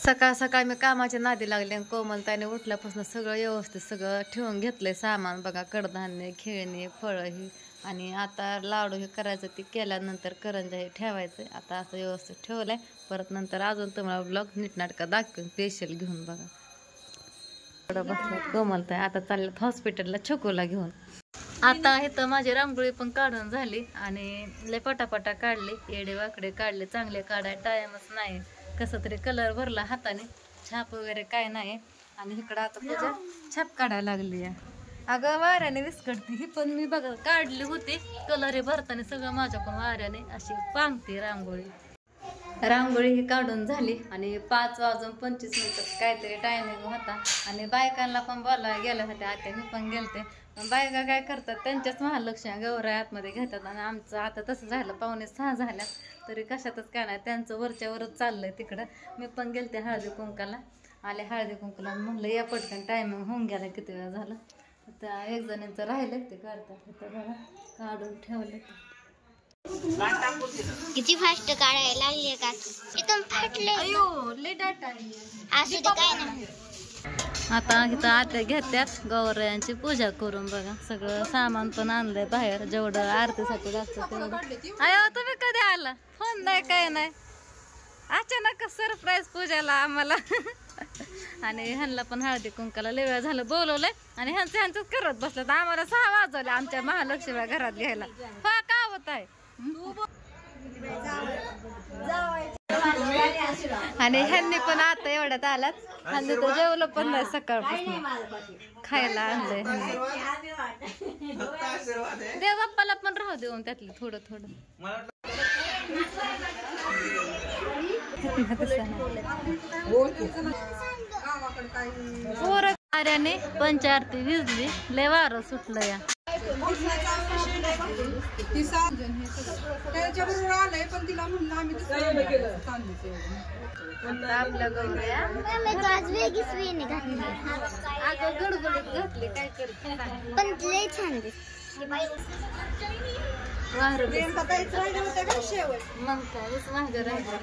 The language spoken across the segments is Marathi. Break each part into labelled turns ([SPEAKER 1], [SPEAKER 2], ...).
[SPEAKER 1] सकाळ सकाळ मी कामाच्या नादी लागले. कोमलताईने उठल्यापासून सगळं व्यवस्थित सगळं ठेवून घेतलंय सामान बघा, कडधान्य, खेळणी, फळं ही. आणि आता लाडू हे करायचं, ते केल्यानंतर करंजा हे ठेवायचं. आता असं व्यवस्थित ठेवलंय. परत नंतर अजून तुम्हाला ब्लॉग नीटनाटका दाखवून स्पेशल घेऊन बघा. बसल्यात कोमलताई, आता चालल्यात हॉस्पिटलला छकोला घेऊन. आता इथं माझी रांगोळी पण काढून झाली आणि लय पटापटा काढले, येडे वाकडे काढले. चांगले काढाय टाइमच नाही. कसं तरी कलर भरला हाताने, छाप वगैरे काय नाही. आणि इकडं आता पूजा छाप काढायला लागली आहे. अगं वाऱ्याने विस्कटती ही, पण मी बघा काढली होती. कलर हे भरताना सगळं माझ्याकडून वाऱ्याने अशी पांगते रांगोळी. रांगोळी ही काढून झाली आणि 5:25 काहीतरी टायमिंग होता. आणि बायकांना पण बोलायला गेल्या होत्या आत्या, मी पण गेलते. बायका काय करतात, त्यांच्याच महालक्ष्मी गौराई आतमध्ये घेतात. आणि आमचं आता तसं झालं, 5:45 झाल्या तरी कशातच काय नाही, त्यांचं वरच्यावरच चाललंय तिकडं. मी पण गेलते हळदी कुंकाला, आले हळदी कुंकाला. म्हणलं या पटकन, टायमिंग होऊन गेला, किती वेळा झालं. आता एक जणांचं राहिलं ते काढतात, इथं बघा काढून ठेवले.
[SPEAKER 2] किती फास्ट काढायला लागले का, एकदम फाटले.
[SPEAKER 1] अयो लय डाटा
[SPEAKER 2] असं काय नाही.
[SPEAKER 1] आता इथं आत्या घेत्यात गौरायांची पूजा करून बघा. सगळं सामान पण आणलंय बाहेर, जेवढं आरतीसाठी लागतं तेवढं. अयो तुम्ही कधी आला, फोन नाही काय नाही, अचानक सरप्राईज पूजाला आम्हाला. आणि ह्यांना पण हळदी कुंकाला लय वेळ झालं बोलवलंय आणि ह्यांचं करत बसलं. आम्हाला 6 वाजवले आमच्या महालक्ष्मी घरात घ्यायला. हा का होत आहे. आणि ह्यांनी पण आता एवढ्यात आलात. ह्यांनी तर जेवलं पण नाही सकाळपासून, खायला आणलंय. देव बाप्पाला पण राहू देऊन त्यातलं थोडं थोडं. वाऱ्याने पंचारती विजली, लय वारं सुटलं या. आपल्या गौऱ्या अगं गडबडीत घातली, काय करते
[SPEAKER 2] पण लय छान
[SPEAKER 1] मग काय मागे राहिलं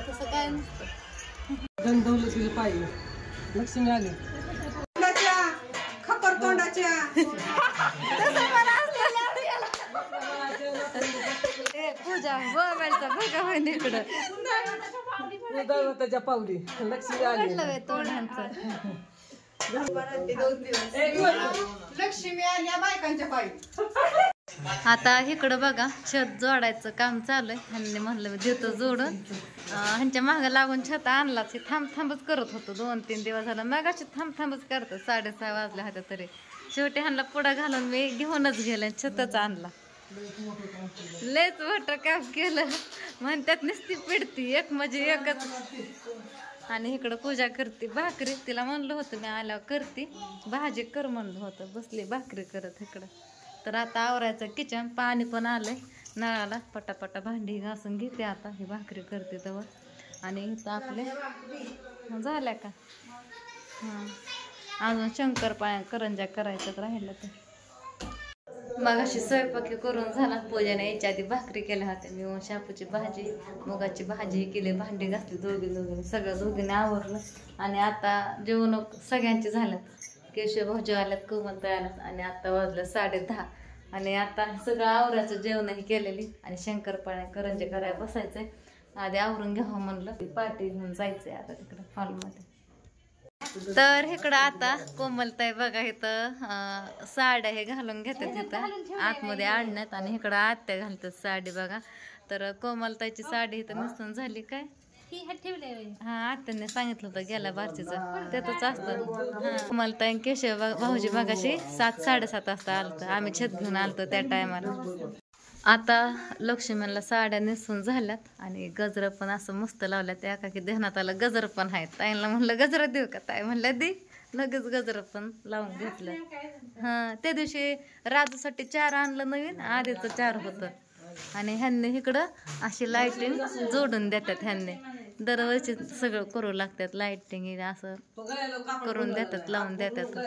[SPEAKER 1] तसं काय नसतं.
[SPEAKER 3] गंधवलं तुझे पाहिजे, लक्ष्मी आली खपर तोंडाच्या.
[SPEAKER 1] पूजा मोबाईलचा बघा होईन इकडं,
[SPEAKER 3] त्याच्या पावली लक्ष्मी आली.
[SPEAKER 1] तोंडांचं
[SPEAKER 3] लक्ष्मी आली बायकांच्या पायी.
[SPEAKER 1] आता इकडं बघा छत जोडायचं काम चालू आहे. ह्यांनी म्हणलं मी देतो जोडून. ह्यांच्या मागं लागून छत आणलाच, थांबच करत होतो 2-3 दिवस झालं. मग अशी थांबच करतो. 6:30 वाजल्या होत्या तरी शेवटी ह्यांना पुढं घालून मी घेऊनच गेले, छतच आणला. लयच मोठं काम केलं म्हणतात, नुसती पिडती एक म्हणजे एकच. आणि इकडं पूजा करते भाकरी. तिला म्हणलं होतं मी आल्यावर करते, भाजी कर म्हणलं होतं. बसली भाकरी करत इकडं. तर आता आवरायचं किचन, पाणी पण आलंय नळाला. पटापटा भांडी घासून घेते आता, ही भाकरी करते तेव्हा. आणि इथं आपले झाल्या का, हां अजून शंकरपाळ्या करंजा करायच्यात राहिलं तर. मग अशी स्वयंपाकी करून झाला. पूजाने यायच्या आधी भाकरी केल्या होत्या मी. शापूची भाजी, मुगाची भाजी केली, भांडी घासली दोघींनी, सगळं दोघींनी आवरलं. आणि आता जेवण सगळ्यांची झाल्यात. केशव भाऊजी आल्यात, कोमलताई आल्यात. आणि आता वाजलं 10:30. आणि आता सगळं आवरायचं, जेवणही केलेली. आणि शंकरपाळ्या करंजे करायला बसायचंय. आधी आवरून घ्यावं म्हणलं, पार्टी घेऊन जायचंय आता तिकडं हॉलमध्ये. तर इकडं आता कोमलताई बघा इथं साड्या हे घालून घेतात इथं आतमध्ये आणण्यात. आणि इकडं आत्या घालतात साडी बघा. तर कोमलताईची साडी इथं नसून झाली काय, हा आत्याने सांगितलं होतं गेल्या बारचीचं, त्यातच असतं. हा कोमलताई केशव भाऊजी मगाशी 7-7:30 वाजता आलतं. आम्ही छत घेऊन आलतो त्या टायमाला. आता लक्ष्मीला साड्या नेसून झाल्यात आणि गजरं पण असं मस्त लावल्या. त्या का की ध्यानात आलं गजरं पण आहेत. ताईंना म्हणलं गजरं देऊ का, ताई म्हणलं दे. लगेच गजरं पण लावून घेतलं. हां त्या दिवशी राजूसाठी 4 आणलं नवीन, आधीचं 4 होतं. आणि ह्यांनी इकडं अशी लाईटिंग जोडून देतात. ह्यांनी दरवर्षी सगळं करू लागतात, लाईटिंग असं करून देतात, लावून देतात.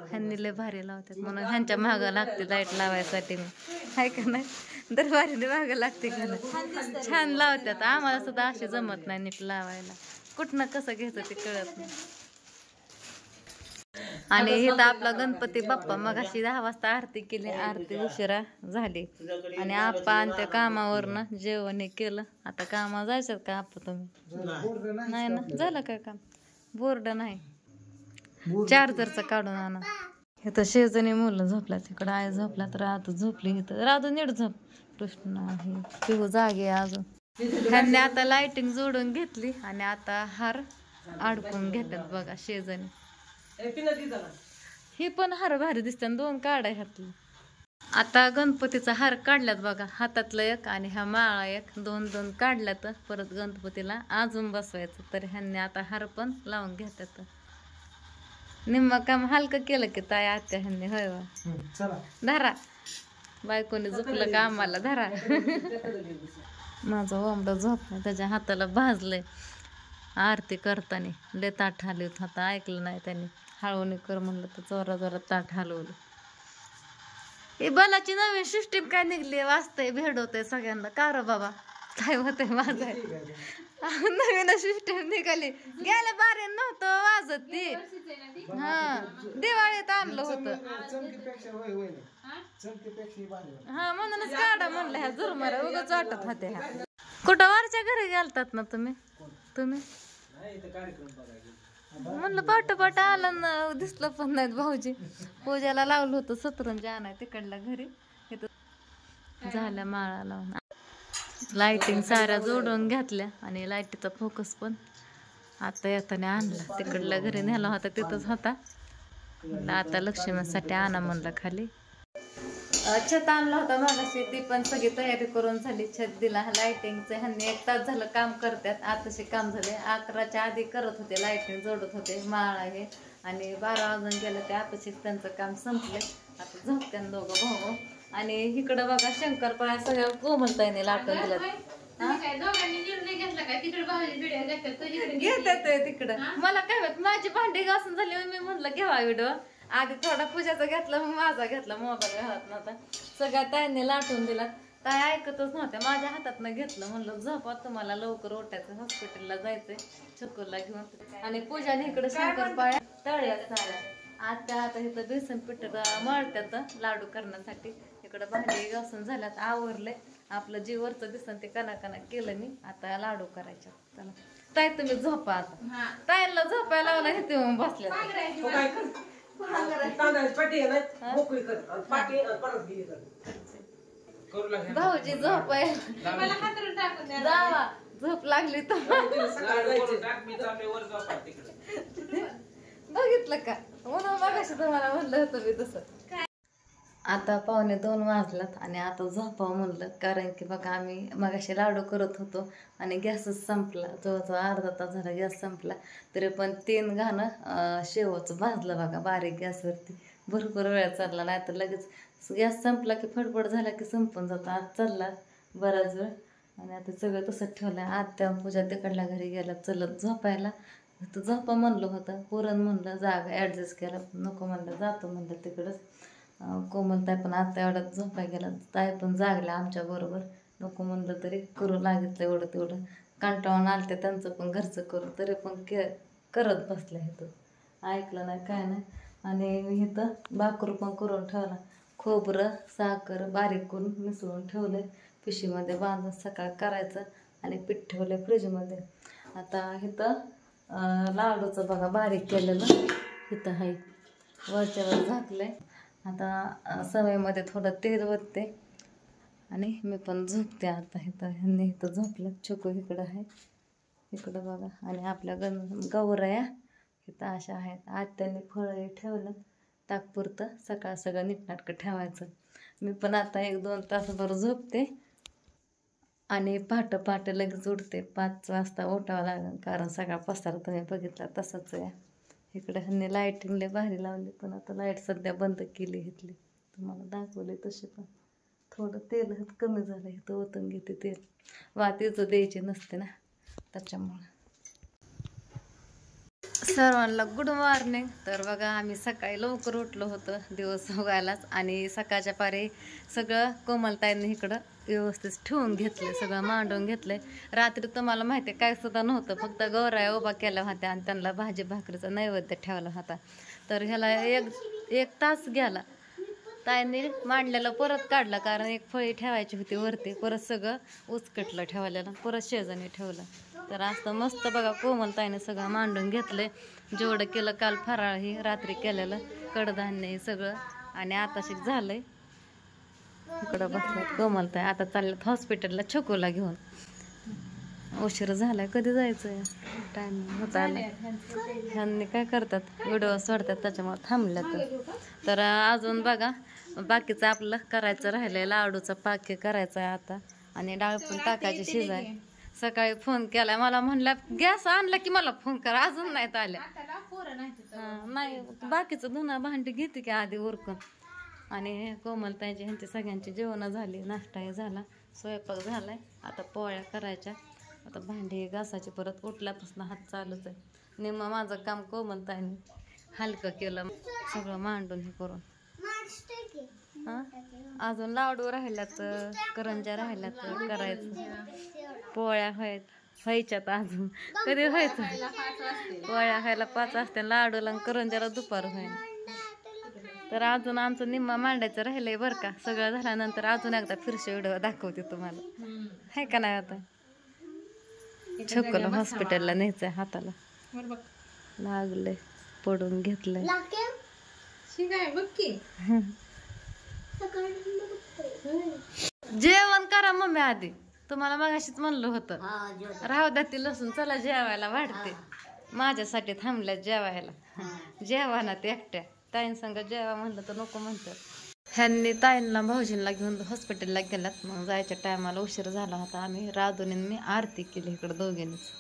[SPEAKER 1] ह्यांनी लय भारी लावतात म्हणून ह्यांच्या मागं लागते लाईट लावायसाठी मी, आहे का नाही. दरबारीने मागं लागते घाला छान लावतात आम्हाला सुद्धा असे जमत नाही नीट लावायला कुठनं कसं घ्यायचं ते कळत नाही. आणि इथं आपला गणपती बाप्पा मग अशी 10 वाजता आरती केली आरती उशिरा झाली आणि आपा त्या कामावरनं जेवण हे केलं. आता कामावर जायचं का आपा तुम्ही नाही ना झालं काय काम बोर्ड नाही चार्जरचं काढून आणा. इथं शेजणी मुलं झोपल्या तिकडं आई झोपल्या तर राधू झोपली इथं राधू नीट झोप कृष्ण आहे पिहू जागे अजून. ह्यांनी आता लाइटिंग जोडून घेतली आणि आता हार अडकून घेतात बघा शेजणी. ही पण हार भारी दिसतात 2 काढा घातली. आता गणपतीचा हार काढल्यात बघा हातातलं एक आणि हा माळा एक 2 काढल्यात परत गणपतीला अजून बसवायचं तर ह्यांनी आता हार पण लावून घेतात. निम्म काम हलकं केलं की ताई आत्या ह्यांनी होय वा धरा बायकोने झोपलं का आम्हाला धरा. माझं ओमडं झोपलं त्याच्या हाताला भाजलंय आरती करताना लय ताट हलवत होता ऐकलं नाही त्यांनी हळवणी कर म्हणलं तर जोरा ताट हलवलं. हे बलाची नवीन सिस्टीम काय निघली वाचतंय भेडवतंय सगळ्यांना का रे बाबा काय होतंय माझं नवीन सिस्टीम निघाली गेल्या बारे नव्हतं वाजत ती हा दिवाळीत आणलं होतं हा म्हणूनच काढा म्हणलं ह्या जुरमारा उगाच वाटत होत्या ह्या. कुठं वरच्या घरी गेलतात ना तुम्ही म्हणलं पाट आलं ना दिसलं पण नाहीत भाऊजी पूजाला लावलं होतं सतरंजी आणाय तिकडल्या घरी इथं झाल्या माळा लावून लाइटिंग साऱ्या जोडून घेतल्या आणि लाईटीचा फोकस पण आता येताना आणला तिकडल्या घरी नेला होता तिथंच होता आता लक्ष्मीसाठी आणा म्हणलं खाली. छत आणला होता मागाशी ती पण सगळी तयारी करून झाली छत दिला लाइटिंगचं ह्यांनी 1 तास झालं काम करतात आताशे काम झाले 11च्या आधी करत होते लाइटिंग जोडत होते माळ आहे आणि 12 वाजून गेलं ते आताशे त्यांचं काम संपले आता झोपत्यान दोघं भाऊ. आणि इकडं बघा शंकरपाळ्या सगळ्या कोमलताईने लाटून दिल्यात घेतात तिकडं मला काय माहित माझी भांडी घासून झाली मी म्हणलं घेवा व्हिडिओ आधी थोडा पूजाचा घेतला मग माझा घेतला मोबाईल घालत नव्हता सगळ्या ताईने लाटून दिला ताई ऐकतच नव्हत्या माझ्या हातातनं घेतलं म्हणलं झोपा तुम्हाला लवकर उठायचं हॉस्पिटलला जायचंय छकुलला घेऊन. आणि पूजाने इकडे शंकरपाळ्या तळ्यात साऱ्या आता इथं बेसन पीठ मळत्यात लाडू करण्यासाठी इकडं भांडी घासून झाल्यात आवरलंय आपलं जीवरचं दिसन ते कना केलं मी आता लाडू करायच्या. चला ताई तुम्ही झोपा आता ताईला झोपायला लावला हे ते बसल्या भाऊजी झोपाय जावा झोप लागली तर बघितलं का म्हणून मगाशी तुम्हाला म्हणलं होतं मी तसं. आता 1:45 वाजलात आणि आता झोपावं म्हणलं कारण की बघा आम्ही मगाशी लाडू करत होतो आणि गॅसच संपला जवळजवळ अर्धा तास झाला गॅस संपला तरी पण 3 घाणं शेवचं भाजलं बघा बारीक गॅसवरती भरपूर वेळ चालला नाही तर लगेच गॅस संपला की फडफड झाला की संपून जातो. आज चालला बराच वेळ आणि आता सगळं तसंच ठेवलं आहे. आत्या पूजा तिकडल्या घरी गेला चलत झोपायला तर झोपा म्हणलं होतं पुरण म्हणलं जागा ॲडजस्ट केला नको म्हणलं जातो म्हणलं तिकडंच. कोमलताई पण आता एवढ्यात झोपाय गेला ताई पण जागल्या आमच्या बरोबर नको म्हणलं तरी करू लागितलं एवढं तेवढं कंटाळून आलते त्यांचं पण घरचं करू तरी पण करत बसल्या इथं ऐकलं नाही काय नाही. आणि मी इथं भाकरू पण करून ठेवला खोबरं साखर बारीक करून मिसळून ठेवलं पिशवीमध्ये बांधून सकाळ करायचं आणि पीठ ठेवलं फ्रीजमध्ये. आता इथं लाडूचं बघा बारीक केलेलं इथं आहे वरच्यावर झाकलंय. आता सवयीमध्ये थोडं तेल ओतते आणि मी पण झोपते आता इथं ह्यांनी इथं झोपलं छोकू इकडं आहे इकडं बघा. आणि आपल्या गौऱ्या इथं अशा आहेत आत्याने फळं ठेवलं ताकपुरतं सकाळ सगळं नीटनाटकं ठेवायचं. मी पण आता 1-2 तासभर झोपते आणि पहाटे लगेच उठते 5 वाजता उठावं लागेल कारण सगळा पसारा तुम्ही बघितला तसंच आहे. इकडे ह्यांनी लाईटिंग लय भारी लावली पण आता लाईट सध्या बंद केली इथली तुम्हाला दाखवले तसे पण थोडं तेल कमी झालं इथं ओतून घेते तेल वातीचं द्यायची नसते ना त्याच्यामुळं. सर्वांना गुड मॉर्निंग. तर बघा आम्ही सकाळी लवकर उठलो होतो दिवस उगायलाच आणि सकाळच्या पारी सगळं कोमलताईंनी इकडं व्यवस्थित ठेवून घेतले, सगळं मांडून घेतले. रात्री तुम्हाला माहिती आहे काय सुद्धा नव्हतं, फक्त गौराया उभा केल्या होत्या आणि त्यांना भाजी भाकरीचा नैवेद्य ठेवला होता. तर ह्याला एक तास गेला. ताईंनी मांडलेलं परत काढलं कारण एक फळी ठेवायची होती वरती, परत सगळं उचकटलं ठेवलेलं, परत शेजारी ठेवलं. तर असं मस्त बघा कोमलताईने सगळं मांडून घेतलंय. जेवढं केलं काल फराळ ही रात्री केलेलं, कडधान्य सगळं. आणि आता शिक झालंय इकडं बसल्यात कोमलताई. आता चालल्यात हॉस्पिटलला छकोला घेऊन. उशीर झालाय, कधी जायचंय, टाइम होत आलाय. ह्यांनी काय करतात व्हिडिओ सोडतात त्याच्यामुळे थांबल्यात. तर अजून बघा बाकीचं आपलं करायचं राहिलंय, लाडूचा पाक करायचा आहे आता आणि डाळ पण टाकायची शिजाय. सकाळी फोन केलाय मला, म्हणल्या गॅस आणला की मला फोन करा, अजून नाहीत आल्या. नाही बाकीचं धुणं भांडी घेते की आधी उरकून. आणि कोमलताईची ह्यांची सगळ्यांची जेवणं झाली, नाश्ताही झाला, स्वयंपाक झालाय. आता पोळ्या करायच्या, आता भांडी घासायची. परत उठल्यापासून हात चालूच आहे. निम्मा माझं काम कोमलताईने हलकं केलं, सगळं मांडून हे करून. अजून लाडू राहिल्यात, करंज्या राहिल्यात करायचं. पोळ्या व्हायच्यात अजून, कधी व्हायचं. पोळ्या व्हायला 5 वाजता, लाडूला करंज्याला दुपार होईल. तर अजून आमचं निम्मा मांडायचं राहिलंय बरं का. सगळं झाल्यानंतर अजून एकदा फिरशे व्हिडिओ दाखवते तुम्हाला, आहे का नाही. आता छकोला हॉस्पिटलला न्यायचंय, हाताला लागलंय, पडून घेतलंय. जेवण करा मम्मी आधी, तुम्हाला मगाशीच म्हणलं होतं. राहू द्या ती लसूण, चला जेवायला वाढते. माझ्यासाठी थांबल्या जेवायला. जेवा ना ते एकट्या, ताईन संग जेवा म्हणलं तर नको म्हणतात. ह्यांनी ताईंना भाऊजींना घेऊन हॉस्पिटलला गेल्यात. मग जायच्या टायमाला उशीर झाला होता. आम्ही राधून मी आरती केली इकडं दोघींनीच.